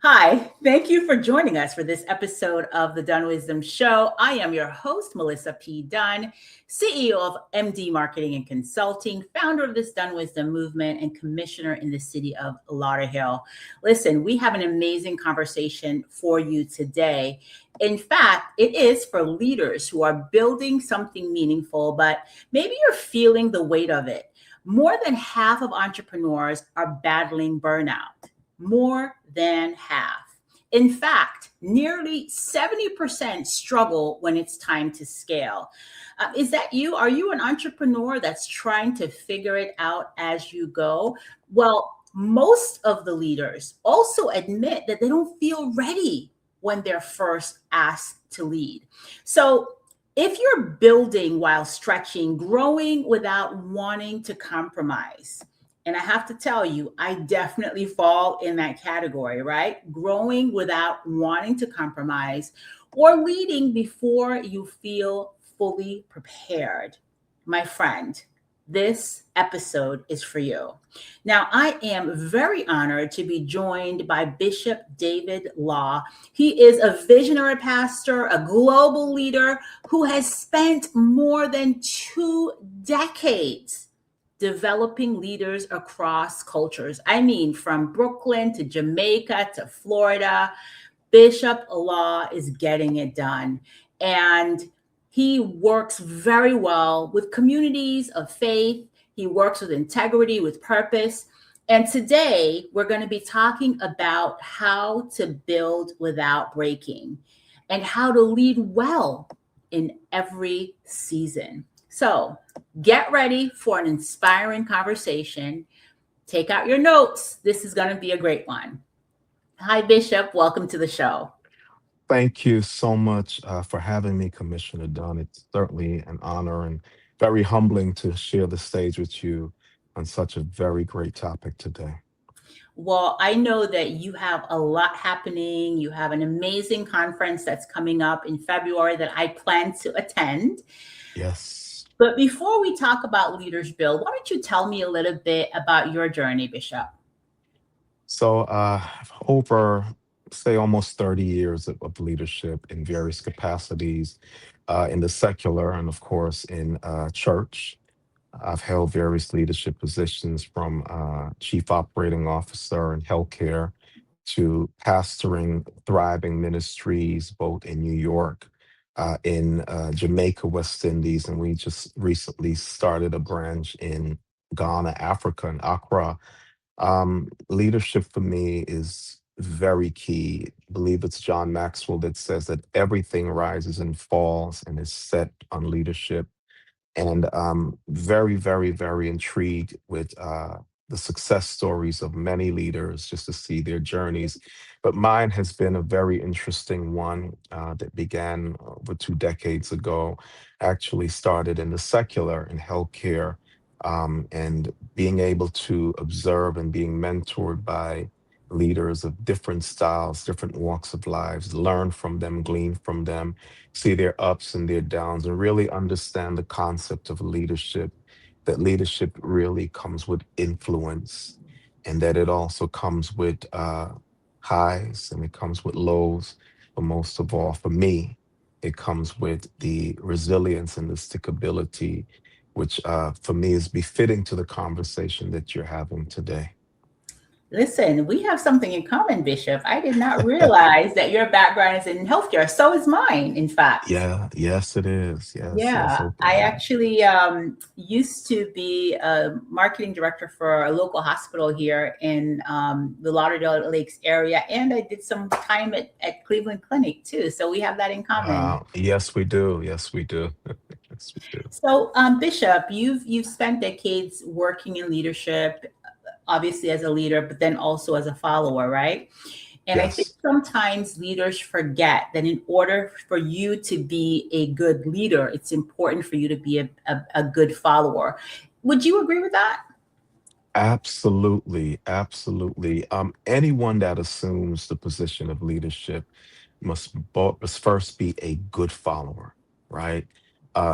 Hi, thank you for joining us for this episode of the Dunn Wisdom Show. I am your host, Melissa P. Dunn, CEO of MD Marketing and Consulting, founder of this Dunn Wisdom movement, and commissioner in the city of Lauderdale. Listen, we have an amazing conversation for you today. In fact, it is for leaders who are building something meaningful, but maybe you're feeling the weight of it. More than half of entrepreneurs are battling burnout. More than half. In fact, nearly 70% struggle when it's time to scale. Is that you? Are you an entrepreneur that's trying to figure it out as you go? Well, most of the leaders also admit that they don't feel ready when they're first asked to lead. So if you're building while stretching, growing without wanting to compromise, and I have to tell you, I definitely fall in that category, right? Growing without wanting to compromise or leading before you feel fully prepared. My friend, this episode is for you. Now, I am very honored to be joined by Bishop David Lawe. He is a visionary pastor, a global leader who has spent more than 2 decades developing leaders across cultures. I mean, from Brooklyn to Jamaica to Florida, Bishop Lawe is getting it done. And he works very well with communities of faith. He works with integrity, with purpose. And today we're going to be talking about how to build without breaking and how to lead well in every season. So get ready for an inspiring conversation. Take out your notes. This is going to be a great one. Hi, Bishop. Welcome to the show. Thank you so much for having me, Commissioner Dunn. It's certainly an honor and very humbling to share the stage with you on such a very great topic today. Well, I know that you have a lot happening. You have an amazing conference that's coming up in February that I plan to attend. Yes. But before we talk about Leaders Build, why don't you tell me a little bit about your journey, Bishop? So, over, say, almost 30 years of leadership in various capacities in the secular and, of course, in church. I've held various leadership positions from chief operating officer in healthcare to pastoring thriving ministries both in New York, in Jamaica, West Indies, and we just recently started a branch in Ghana, Africa, in Accra. Leadership for me is very key. I believe it's John Maxwell that says that everything rises and falls and is set on leadership, and very, very, very intrigued with the success stories of many leaders just to see their journeys. But mine has been a very interesting one that began over 2 decades ago. Actually, started in the secular in healthcare, and being able to observe and being mentored by leaders of different styles, different walks of lives, learn from them, glean from them, see their ups and their downs, and really understand the concept of leadership. That leadership really comes with influence, and that it also comes with highs and it comes with lows. But most of all, for me, it comes with the resilience and the stickability, which for me is befitting to the conversation that you're having today. Listen, we have something in common, Bishop. I did not realize that your background is in healthcare. So is mine, in fact. Yeah, yes, it is. Yes, yes, Yeah, I openly. actually used to be a marketing director for a local hospital here in the Lauderdale Lakes area, and I did some time at Cleveland Clinic too. So we have that in common. Yes, we do. Yes, we do. Yes, we do. So, Bishop, you've spent decades working in leadership, obviously as a leader, but then also as a follower, right? And I think Yes. sometimes leaders forget that in order for you to be a good leader, it's important for you to be a good follower. Would you agree with that? Absolutely, absolutely. Anyone that assumes the position of leadership must first be a good follower, right?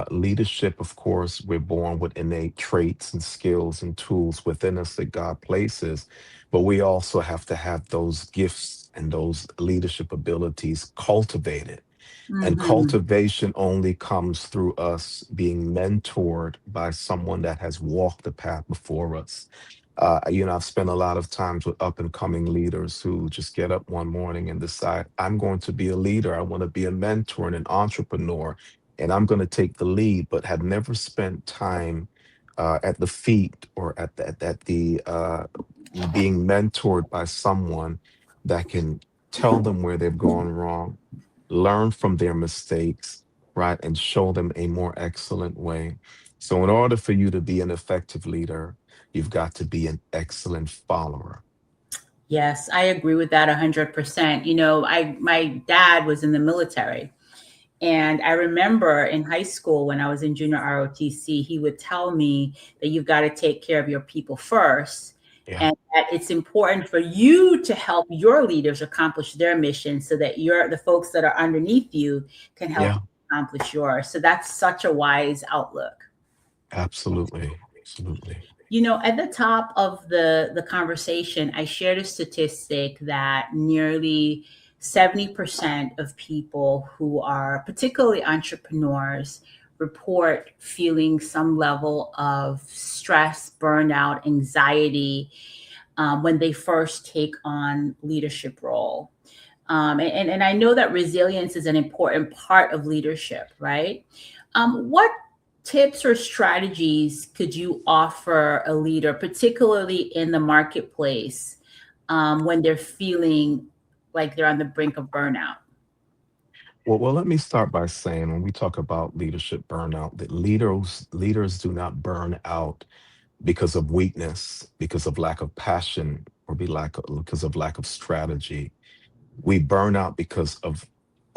Leadership, of course, we're born with innate traits and skills and tools within us that God places, but we also have to have those gifts and those leadership abilities cultivated. And Mm-hmm. cultivation only comes through us being mentored by someone that has walked the path before us. I've spent a lot of times with up and coming leaders who just get up one morning and decide, I'm going to be a leader. I want to be a mentor and an entrepreneur, and I'm going to take the lead, but have never spent time at the feet or at the being mentored by someone that can tell them where they've gone wrong, learn from their mistakes, right, and show them a more excellent way. So, in order for you to be an effective leader, you've got to be an excellent follower. Yes, I agree with that 100%. My dad was in the military. And I remember in high school when I was in junior ROTC, he would tell me that you've got to take care of your people first. Yeah, And that it's important for you to help your leaders accomplish their mission so that the folks that are underneath you can help yeah, you accomplish yours. So that's such a wise outlook. absolutely, absolutely. At the top of the conversation, I shared a statistic that nearly 70% of people who are particularly entrepreneurs report feeling some level of stress, burnout, anxiety when they first take on leadership role. And I know that resilience is an important part of leadership, right? What tips or strategies could you offer a leader, particularly in the marketplace, when they're feeling like they're on the brink of burnout? Well, let me start by saying when we talk about leadership burnout, that leaders do not burn out because of weakness, because of lack of passion, or because of lack of strategy. We burn out because of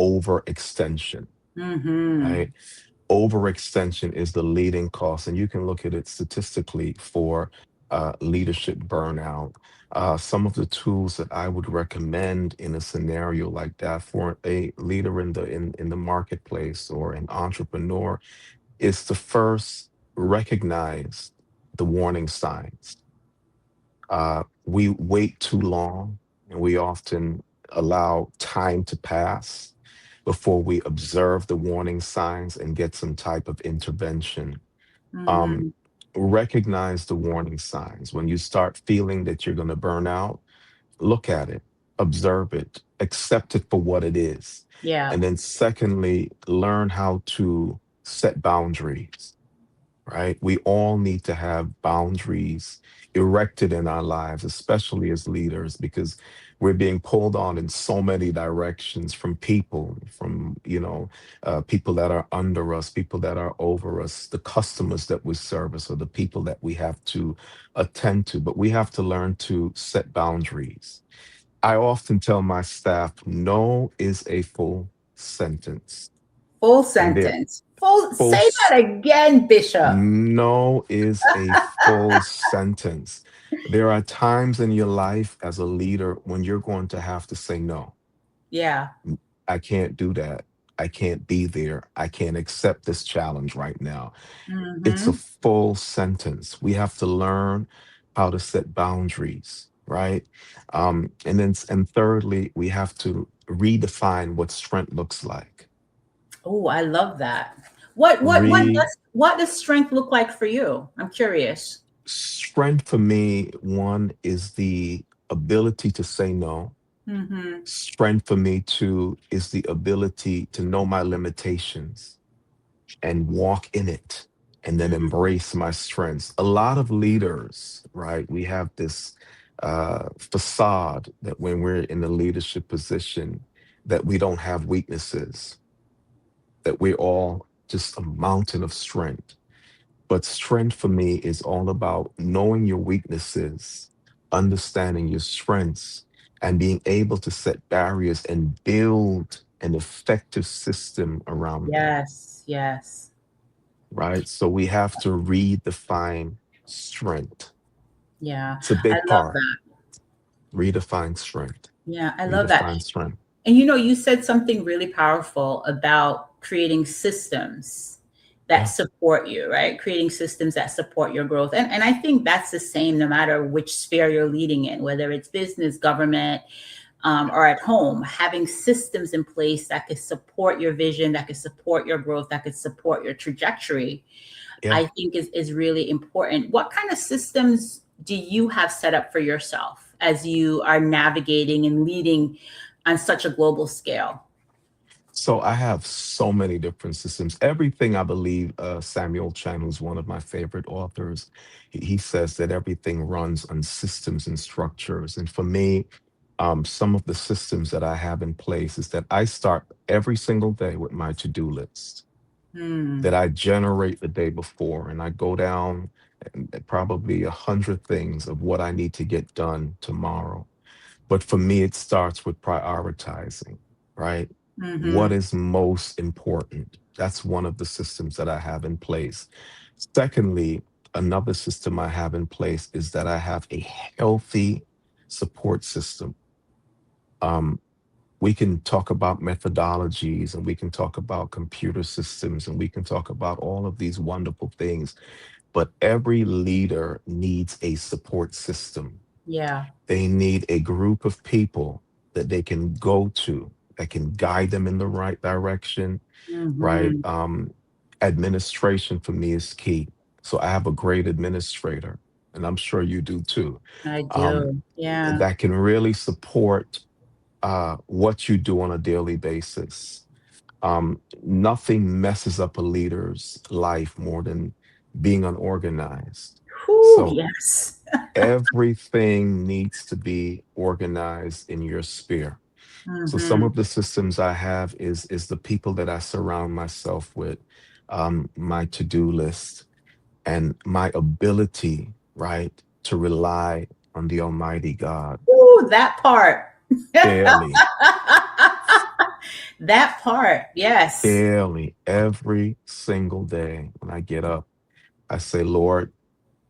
overextension, Mm-hmm. right? Overextension is the leading cause, and you can look at it statistically for leadership burnout. Some of the tools that I would recommend in a scenario like that for a leader in the marketplace or an entrepreneur is to first recognize the warning signs. We wait too long, and we often allow time to pass before we observe the warning signs and get some type of intervention. Um, Mm-hmm. Recognize the warning signs. When you start feeling that you're going to burn out, look at it, observe it, accept it for what it is. Yeah. And then, secondly, learn how to set boundaries, right? We all need to have boundaries erected in our lives, especially as leaders, because we're being pulled on in so many directions from people, people that are under us, people that are over us, the customers that we service, or the people that we have to attend to. But we have to learn to set boundaries. I often tell my staff, no is a full sentence. Full And there, sentence. Full. full Say that again, Bishop. No is a full sentence. There are times in your life as a leader when you're going to have to say, no, Yeah. I can't do that. I can't be there. I can't accept this challenge right now. It's a Mm-hmm. full sentence. We have to learn how to set boundaries, right? And thirdly, we have to redefine what strength looks like. Oh, I love that. What does strength look like for you? I'm curious. Strength for me, one is the ability to say no. Mm-hmm. Strength for me, two, is the ability to know my limitations and walk in it and then embrace my strengths. A lot of leaders, right? We have this facade that when we're in the leadership position, that we don't have weaknesses, that we're all just a mountain of strength. But strength for me is all about knowing your weaknesses, understanding your strengths, and being able to set barriers and build an effective system around them, Yes, yes. right? So we have to redefine strength. Yeah, It's a I big love part. that. Redefine strength. Yeah, I love that. Redefine strength. And you said something really powerful about creating systems that Yeah. support you, right? Creating systems that support your growth. And I think that's the same no matter which sphere you're leading in, whether it's business, government, or at home, having systems in place that could support your vision, that could support your growth, that could support your trajectory, Yeah. I think is really important. What kind of systems do you have set up for yourself as you are navigating and leading on such a global scale? So I have so many different systems. Everything, I believe, Samuel Chan, who's one of my favorite authors, he says that everything runs on systems and structures. And for me, some of the systems that I have in place is that I start every single day with my to-do list that Hmm. I generate the day before, and I go down probably 100 things of what I need to get done tomorrow. But for me, it starts with prioritizing, right? What Hmm. is most important? That's one of the systems that I have in place. Secondly, another system I have in place is that I have a healthy support system. Um, we can talk about methodologies, and we can talk about computer systems, and we can talk about all of these wonderful things, but every leader needs a support system. Yeah. They need a group of people that they can go to that can guide them in the right direction, right? Hmm. Administration for me is key. So I have a great administrator, and I'm sure you do too, I um, do. Yeah. that can really support what you do on a daily basis. Nothing messes up a leader's life more than being unorganized. Whew, So yes. everything needs to be organized in your sphere. So some Hmm. of the systems I have is the people that I surround myself with, my to-do list, and my ability, right, to rely on the Almighty God Ooh, that part. daily, That part. Yes. daily, every single day. When I get up, I say, Lord,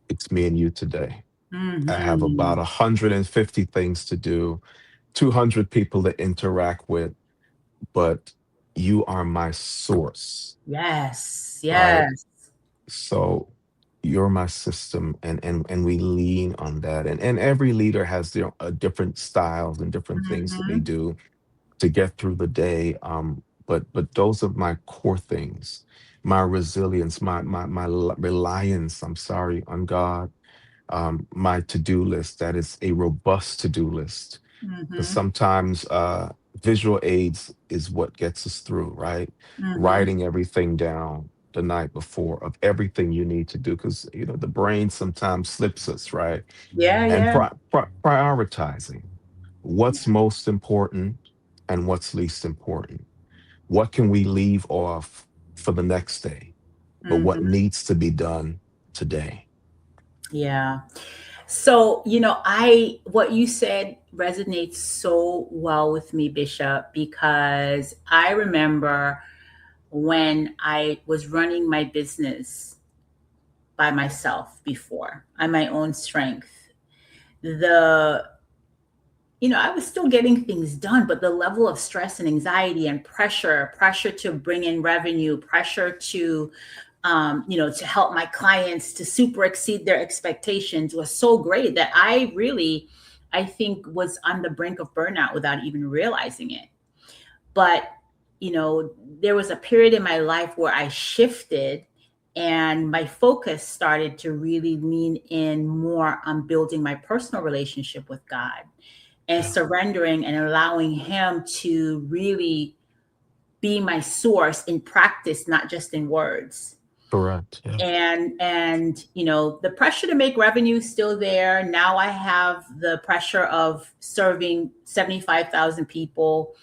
it's me and you today. I have about Hmm. 150 things to do, 200 people to interact with, but you are my source, Yes. right? Yes. So you're my system, and we lean on that. And every leader has their different styles and different things that they Hmm. do to get through the day. But those are my core things, my resilience, my reliance, I'm sorry, on God, my to-do list, that is a robust to-do list, because Hmm. sometimes visual aids is what gets us through, right? Hmm. Writing everything down the night before of everything you need to do, because the brain sometimes slips us, right? Yeah. And Yeah. prioritizing what's most important and what's least important. What can we leave off for the next day, but what Hmm. needs to be done today? Yeah. So, what you said resonates so well with me, Bishop, because I remember when I was running my business by myself before, on my own strength. The I was still getting things done, but the level of stress and anxiety and pressure to bring in revenue, pressure to to help my clients to super exceed their expectations was so great that I think, was on the brink of burnout without even realizing it. But, there was a period in my life where I shifted and my focus started to really lean in more on building my personal relationship with God and Yeah, surrendering and allowing Him to really be my source in practice, not just in words. correct. Yeah, And the pressure to make revenue is still there. Now I have the pressure of serving 75,000 people,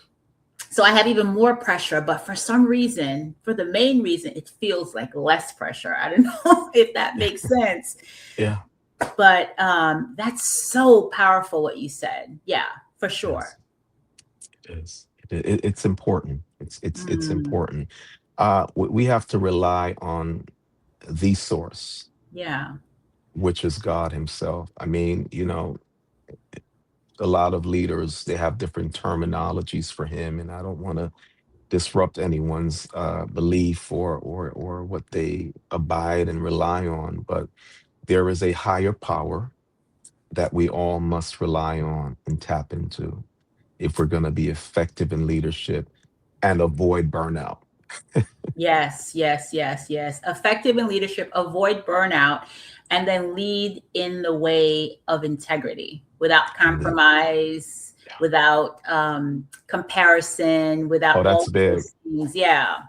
so I have even more pressure, but for some reason, for the main reason, it feels like less pressure. I don't know if that makes sense, yeah, but that's so powerful what you said. Yeah, for sure. yes, it is. It's important. It's Mm, important. We have to rely on the source, yeah. which is God Himself. I mean, a lot of leaders, they have different terminologies for Him, and I don't want to disrupt anyone's belief or what they abide and rely on, but there is a higher power that we all must rely on and tap into. if we're going to be effective in leadership and avoid burnout. Yes, yes, yes, yes. Effective in leadership, avoid burnout, and then lead in the way of integrity without And then, compromise, yeah. without comparison, without Oh, all that's big. those things. Yeah.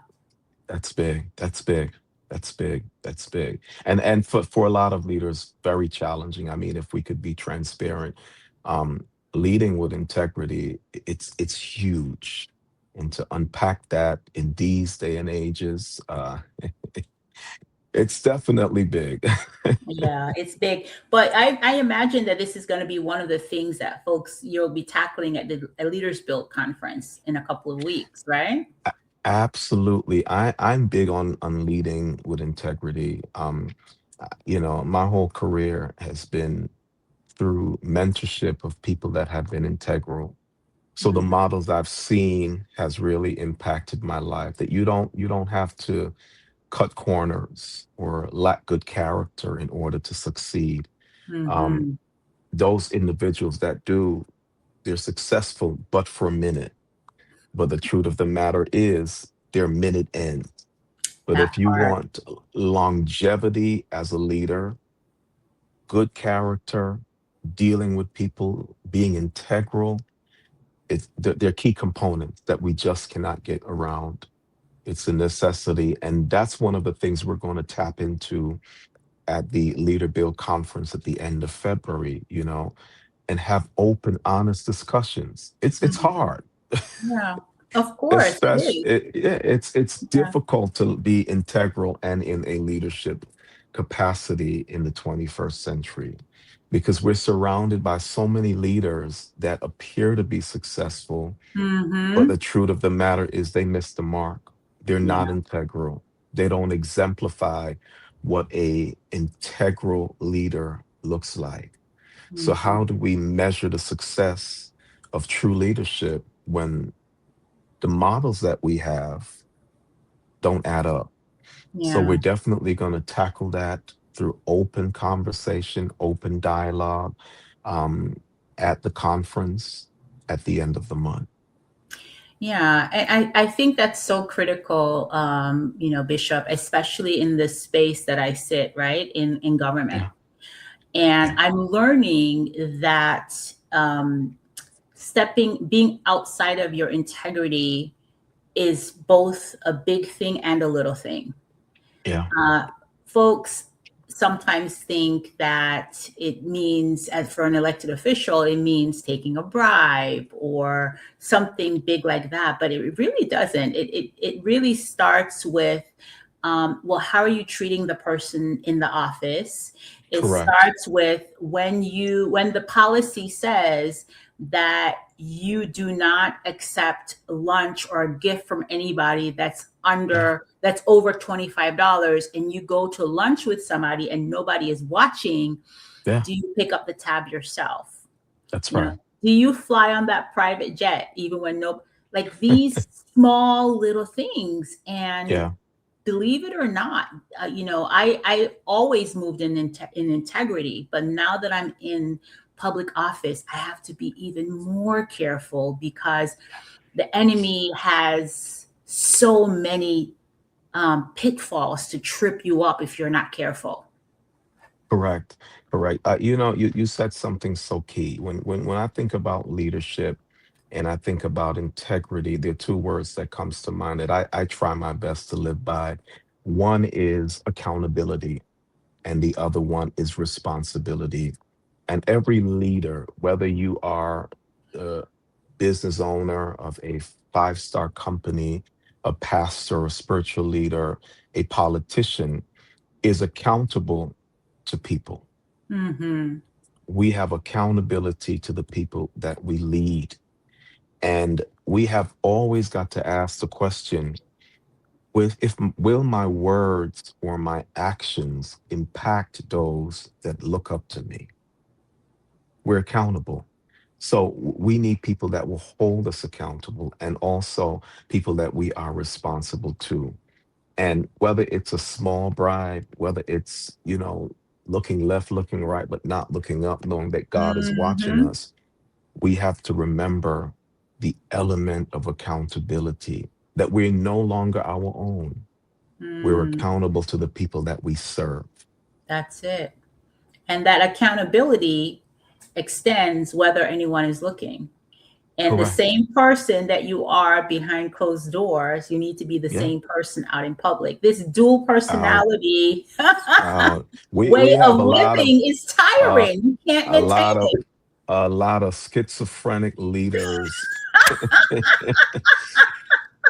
That's big. That's big. That's big. That's big. And for a lot of leaders, very challenging. I mean, if we could be transparent, um, leading with integrity, it's huge. And to unpack that in these day and ages, it's definitely big. Yeah, it's big. But I imagine that this is going to be one of the things that folks you'll be tackling at the Leaders Build conference in a couple of weeks, right? Absolutely. I'm big on leading with integrity. My whole career has been through mentorship of people that have been integral. So the Mhm. models I've seen has really impacted my life, that you don't have to cut corners or lack good character in order to succeed. Um, Mhm. those individuals that do, they're successful, but for a minute. But the truth of the matter is their minute ends. But That if you part. want longevity as a leader, good character, dealing with people, being integral, they're key components that we just cannot get around. It's a necessity. And that's one of the things we're going to tap into at the Leader Build conference at the end of February, and have open, honest discussions. It's Mhm. hard. Yeah. Of course it Especially, is. yeah, it's Yeah. difficult to be integral and in a leadership capacity in the 21st century because we're surrounded by so many leaders that appear to be successful, but the Mhm. truth of the matter is they miss the mark. They're not Yeah. integral. They don't exemplify what a integral leader looks like. So Mhm. how do we measure the success of true leadership when the models that we have don't add up? So we're Yeah. definitely going to tackle that through open conversation, open dialogue, um, at the conference at the end of the month. Yeah, I think that's so critical, Bishop, especially in the space that I sit, right, in government. Yeah, And yeah, I'm learning that being outside of your integrity is both a big thing and a little thing. yeah. Uh, Folks sometimes think that it means, as for an elected official, it means taking a bribe or something big like that, but it really doesn't. It really starts with, well, how are you treating the person in the office? It Correct. starts with when the policy says that you do not accept lunch or a gift from anybody Yeah, that's over $25, and you go to lunch with somebody and nobody is watching. yeah. Do you pick up the tab yourself? That's You know, right. do you fly on that private jet even when no, like these small little things? And Yeah, believe it or not, I always moved in integrity, but now that I'm in public office, I have to be even more careful because the enemy has so many pitfalls to trip you up if you're not careful. correct. Correct. You said something so key. When I think about leadership and I think about integrity, there are two words that comes to mind that I try my best to live by. One is accountability, and the other one is responsibility. And every leader, whether you are a business owner of a five-star company, a pastor, a spiritual leader, a politician, is accountable to people. Hmm. We have accountability to the people that we lead. And we have always got to ask the question, will my words or my actions impact those that look up to me? We're accountable. So we need people that will hold us accountable and also people that we are responsible to. And whether it's a small bribe, whether it's, looking left, looking right, but not looking up, knowing that God is watching Hmm. us, we have to remember. the element of accountability, that we're no longer our own. We're Mm, accountable to the people that we serve. that's it. And that accountability extends whether anyone is looking. And the Correct. same person that you are behind closed doors, you need to be the Yeah. same person out in public. This dual Out, personality out. We way have of living is uh, tiring. You can't a maintain lot of it. schizophrenic leaders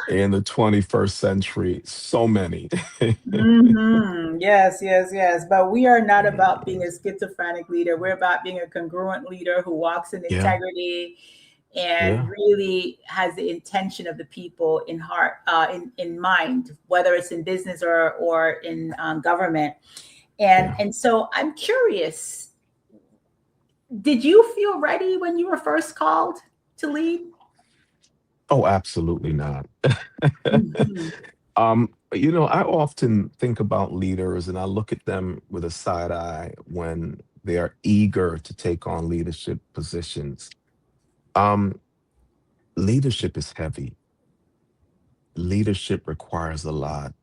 in the 21st century. So many. Yes, yes, yes. But we are not about being a schizophrenic leader. We're about being a congruent leader who walks in Yeah. integrity and Yeah. really has the intention of the people in heart, in mind, whether it's in business or in government. And Yeah. and so I'm curious, did you feel ready when you were first called to lead? Oh, absolutely not. Mhm. I often think about leaders and I look at them with a side eye when they are eager to take on leadership positions. Um, Leadership is heavy. Leadership requires a lot.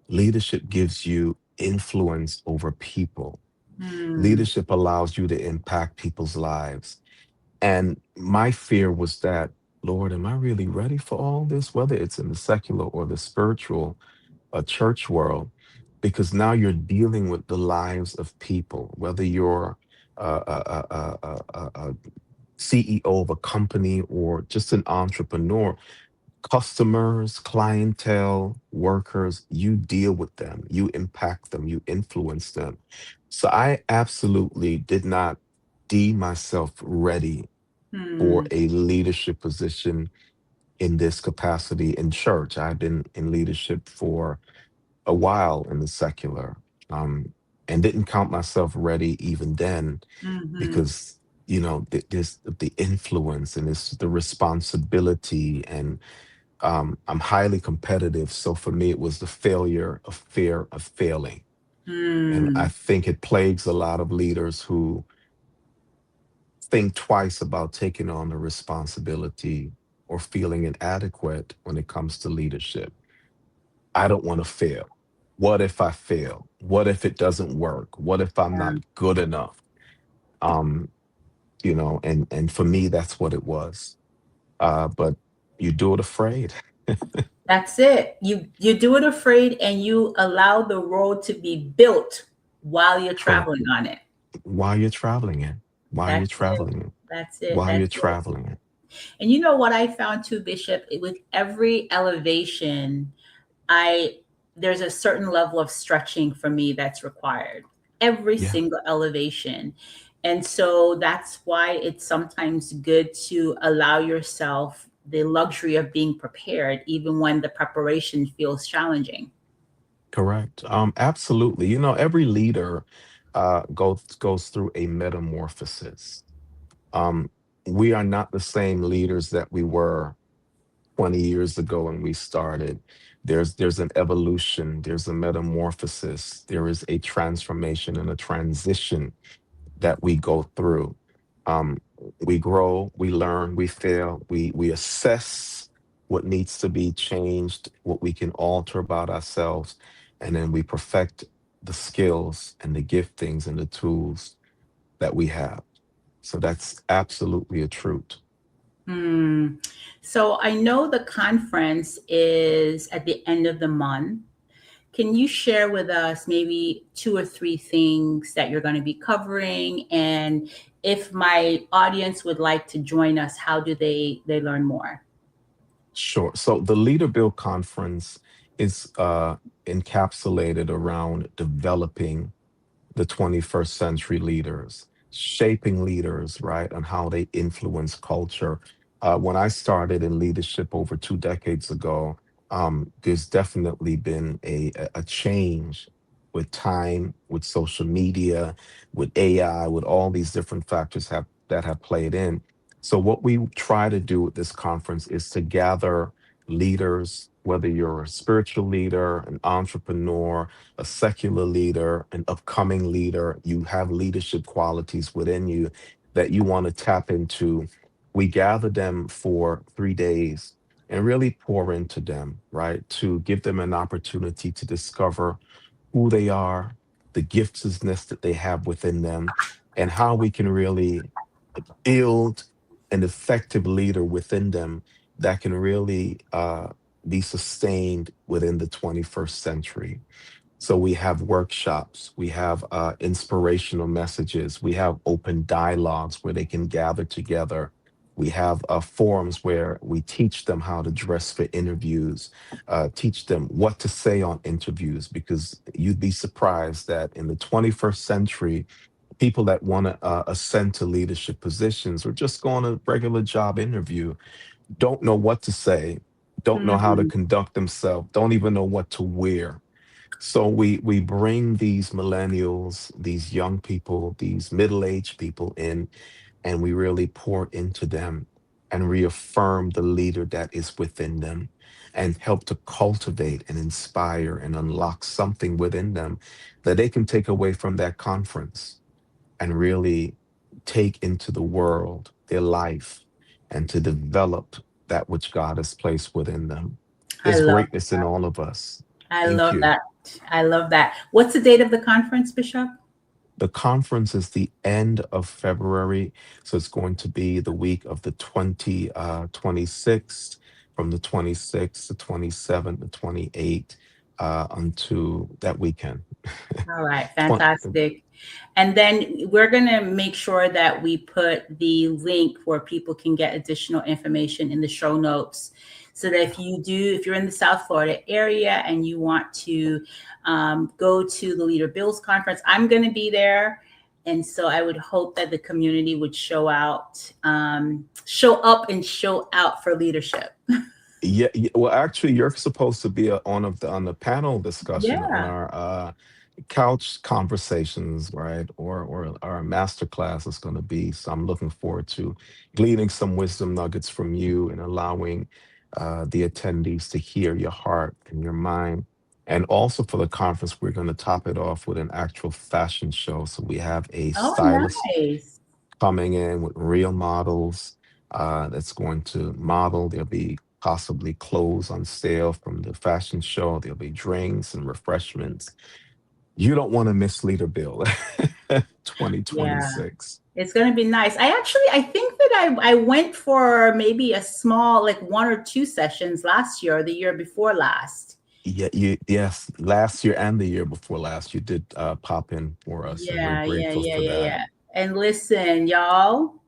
Leadership gives you influence over people. Hmm. Leadership allows you to impact people's lives. And my fear was that, Lord, am I really ready for all this? Whether it's in the secular or the spiritual, church world, because now you're dealing with the lives of people, whether you're a CEO of a company or just an entrepreneur, customers, clientele, workers, you deal with them, you impact them, you influence them. So I absolutely did not deem myself ready for Hmm. a leadership position in this capacity in church. I've been in leadership for a while in the secular, and didn't count myself ready even then Hmm. because there's the influence and it's the responsibility, and I'm highly competitive. So for me, it was the failure of fear of failing. And I Hmm. think it plagues a lot of leaders who think twice about taking on the responsibility or feeling inadequate when it comes to leadership. I don't want to fail. What if I fail? What if it doesn't work? What if I'm not good enough? Um, and for me, that's what it was. But you do it afraid. That's it. You do it afraid and you allow the road to be built while you're Correct. traveling on it. While you're traveling it, while you're That's it. traveling it, That's it. while That's you're it. traveling it. And you know what I found too, Bishop? With every elevation, I there's a certain level of stretching for me that's required. Every Yeah, single elevation. And so that's why it's sometimes good to allow yourself the luxury of being prepared, even when the preparation feels challenging. correct. Absolutely. Every leader goes through a metamorphosis. Um, we are not the same leaders that we were 20 years ago when we started. There's an evolution, there's a metamorphosis, there is a transformation and a transition that we go through. Um, we grow, we learn, we fail, we assess what needs to be changed, what we can alter about ourselves, and then we perfect the skills and the giftings and the tools that we have. So that's absolutely a truth. Hmm. So I know the conference is at the end of the month. Can you share with us maybe two or three things that you're going to be covering? And if my audience would like to join us, how do they learn more? Sure. So the Leader Build Conference is encapsulated around developing the 21st century leaders, shaping leaders, right, and how they influence culture. When I started in leadership over 2 decades ago, there's definitely been a change with time, with social media, with AI, with all these different factors that have played in. So what we try to do at this conference is to gather leaders, whether you're a spiritual leader, an entrepreneur, a secular leader, an upcoming leader, you have leadership qualities within you that you want to tap into. We gather them for 3 days and really pour into them, right? To give them an opportunity to discover who they are, the giftedness that they have within them, and how we can really build an effective leader within them that can really be sustained within the 21st century. So we have workshops, we have inspirational messages, we have open dialogues where they can gather together. We have forums where we teach them how to dress for interviews, teach them what to say on interviews, because you'd be surprised that in the 21st century, people that want to ascend to leadership positions or just go on a regular job interview don't know what to say, don't know how to Mhm. conduct themselves, don't even know what to wear. So we bring these millennials, these young people, these middle-aged people in, and we really pour into them and reaffirm the leader that is within them and help to cultivate and inspire and unlock something within them that they can take away from that conference and really take into the world, their life, and to develop that which God has placed within them. I There's love greatness in all of us. I Thank love you. that. I love that. What's the date of the conference, Bishop? The conference is the end of February, so it's going to be the week of the 26th, from the 26th to 27th to 28th, unto that weekend. All right, Twen- fantastic. And then we're going to make sure that we put the link where people can get additional information in the show notes. So that if you're in the South Florida area and you want to go to the Leader Bills conference, I'm going to be there. And so I would hope that the community would show up and show out for leadership. Yeah, well, actually, you're supposed to be on the panel discussion on Yeah. our couch conversations, right? Or our master class is going to be. So I'm looking forward to gleaning some wisdom nuggets from you and allowing the attendees to hear your heart and your mind. And also for the conference, we're going to top it off with an actual fashion show. So we have a Oh, stylist nice. coming in with real models that's going to model. There'll be possibly clothes on sale from the fashion show. There'll be drinks and refreshments. You don't want to miss Leader Bill Yeah. 2026. It's gonna be nice. I think that I went for maybe a small, like 1 or 2 sessions last year or the year before last. Yeah, yes, last year and the year before last, you did pop in for us, and we're Yeah, yeah, grateful yeah, for yeah, that. yeah. And listen, y'all,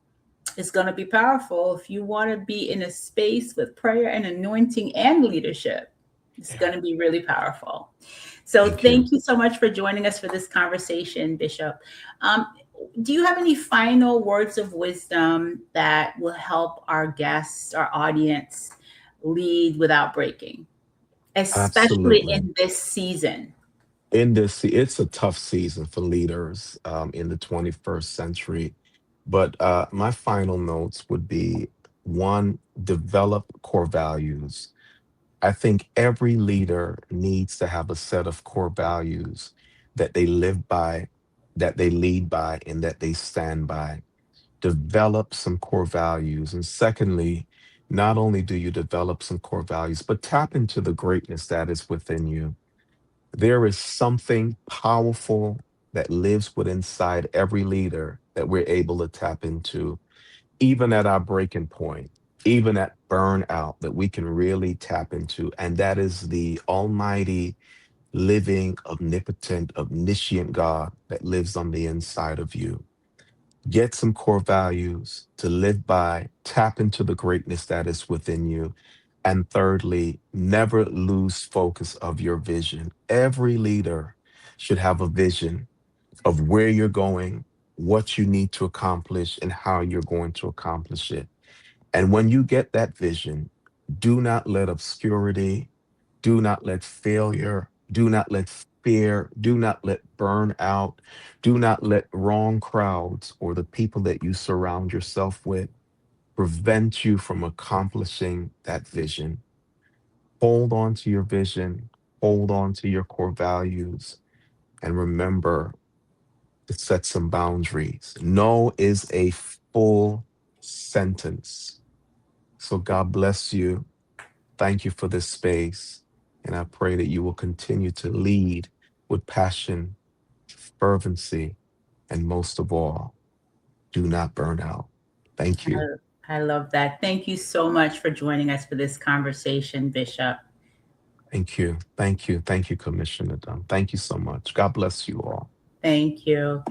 it's gonna be powerful if you want to be in a space with prayer and anointing and leadership. It's Yeah, gonna be really powerful. So thank you. thank you so much for joining us for this conversation, Bishop. Um, do you have any final words of wisdom that will help our guests, our audience, lead without breaking, especially Absolutely. in this season? It's a tough season for leaders in the 21st century. But my final notes would be: one, develop core values. I think every leader needs to have a set of core values that they live by, that they lead by, and that they stand by. Develop some core values. And secondly, not only do you develop some core values, but tap into the greatness that is within you. There is something powerful that lives within inside every leader that we're able to tap into, even at our breaking point, even at burnout, that we can really tap into. And that is the almighty, living, omnipotent, omniscient God that lives on the inside of you. Get some core values to live by, tap into the greatness that is within you. And thirdly, never lose focus of your vision. Every leader should have a vision of where you're going, what you need to accomplish, and how you're going to accomplish it. And when you get that vision, do not let obscurity, do not let failure, do not let fear, do not let burnout, do not let wrong crowds or the people that you surround yourself with prevent you from accomplishing that vision. Hold on to your vision, hold on to your core values, and remember to set some boundaries. No is a full sentence. So God bless you. Thank you for this space. And I pray that you will continue to lead with passion, fervency, and most of all, do not burn out. Thank you. I love that. Thank you so much for joining us for this conversation, Bishop. Thank you. Thank you. Thank you, Commissioner Dunn. Thank you so much. God bless you all. Thank you.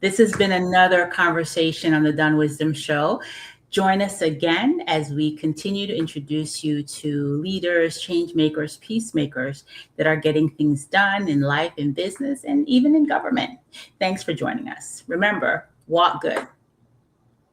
This has been another conversation on the Dunn Wisdom Show. Join us again as we continue to introduce you to leaders, change makers, peacemakers that are getting things done in life, in business, and even in government. Thanks for joining us. Remember, walk good.